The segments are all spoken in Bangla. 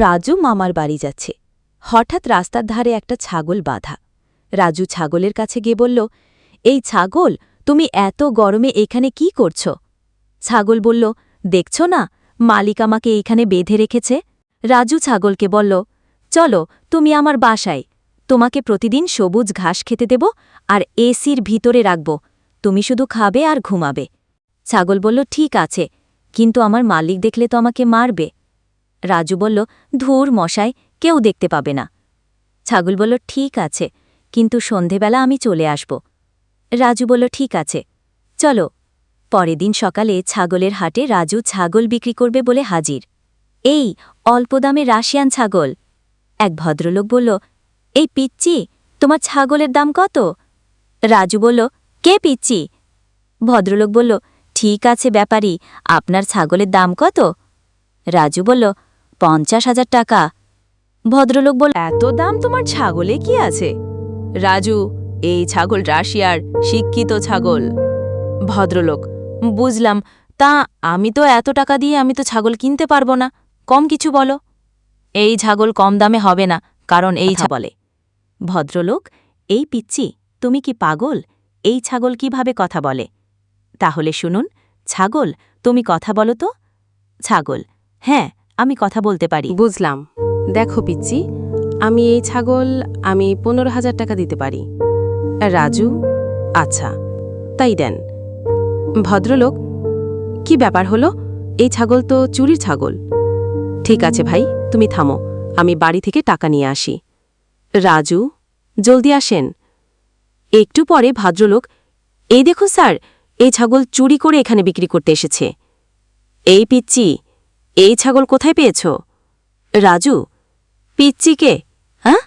রাজু মামার বাড়ি যাচ্ছে। হঠাৎ রাস্তার ধারে একটা ছাগল বাঁধা। রাজু ছাগলের কাছে গিয়ে বলল, এই ছাগল, তুমি এত গরমে এখানে কি করছ? ছাগল বলল, দেখছ না, মালিক আমাকে এইখানে বেঁধে রেখেছে। রাজু ছাগলকে বলল, চলো তুমি আমার বাসায়, তোমাকে প্রতিদিন সবুজ ঘাস খেতে দেব আর এসির ভিতরে রাখব, তুমি শুধু খাবে আর ঘুমাবে। ছাগল বলল, ঠিক আছে, কিন্তু আমার মালিক দেখলে তো আমাকে মারবে। রাজু বলল, ধুর মশাই, কেউ দেখতে পাবে না। ছাগল বলল, ঠিক আছে, কিন্তু সন্ধেবেলা আমি চলে আসব। রাজু বলল, ঠিক আছে, চলো। পরের দিন সকালে ছাগলের হাটে রাজু ছাগল বিক্রি করবে বলে হাজির। এই অল্প দামে রাশিয়ান ছাগল। এক ভদ্রলোক বলল, এই পিচ্চি, তোমার ছাগলের দাম কত? রাজু বলল, কে পিচ্চি? ভদ্রলোক বলল, ঠিক আছে ব্যাপারী, আপনার ছাগলের দাম কত? রাজু বলল, 50,000 টাকা। ভদ্রলোক বলল, এত দাম তোমার ছাগলে কি আছে? রাজু, এই ছাগল রাশিয়ার শিক্ষিত ছাগল। ভদ্রলোক, বুঝলাম, তা আমি তো এত টাকা দিয়ে আমি তো ছাগল কিনতে পারবো না, কম কিছু বলো। এই ছাগল কম দামে হবে না, কারণ এই বলে। ভদ্রলোক, এই পিচ্চি, তুমি কি পাগল? এই ছাগল কিভাবে কথা বলে? তাহলে শুনুন, ছাগল, তুমি কথা বলো তো। ছাগল, হ্যাঁ, আমি কথা বলতে পারি। বুঝলাম। দেখো পিচ্চি, আমি এই ছাগল 15,000 টাকা দিতে পারি। রাজু, আচ্ছা, তাই দেন। ভদ্রলোক, কি ব্যাপার হলো? এই ছাগল তো চুরির ছাগল। ঠিক আছে ভাই, তুমি থামো, আমি বাড়ি থেকে টাকা নিয়ে আসি। রাজু, জলদি আসেন। একটু পরে ভদ্রলোক, এই দেখো স্যার, এই ছাগল চুরি করে এখানে বিক্রি করতে এসেছে। এই পিচ্চি, এই ছাগল কোথায় পেয়েছ? রাজু, পিচ্চিকে? হ্যাঁ,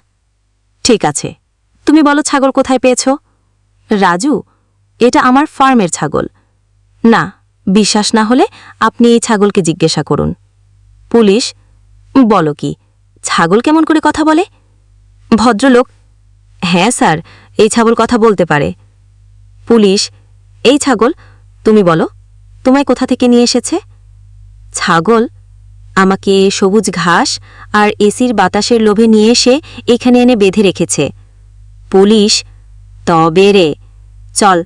ঠিক আছে, তুমি বলো ছাগল কোথায় পেয়েছ? রাজু, এটা আমার ফার্মের ছাগল। না, বিশ্বাস না হলে আপনি এই ছাগলকে জিজ্ঞাসা করুন। পুলিশ, বলো কি, ছাগল কেমন করে কথা বলে? ভদ্রলোক, হ্যাঁ স্যার, এই ছাগল কথা বলতে পারে। পুলিশ, এই ছাগল, তুমি বলো, তোমায় কোথা থেকে নিয়ে এসেছে? ছাগল আমাকে সবুজ ঘাস আর এসির বাতাসের লোভে নিয়ে এসে এখানে এনে বেঁধে রেখেছে। পুলিশ, তবে রে, চল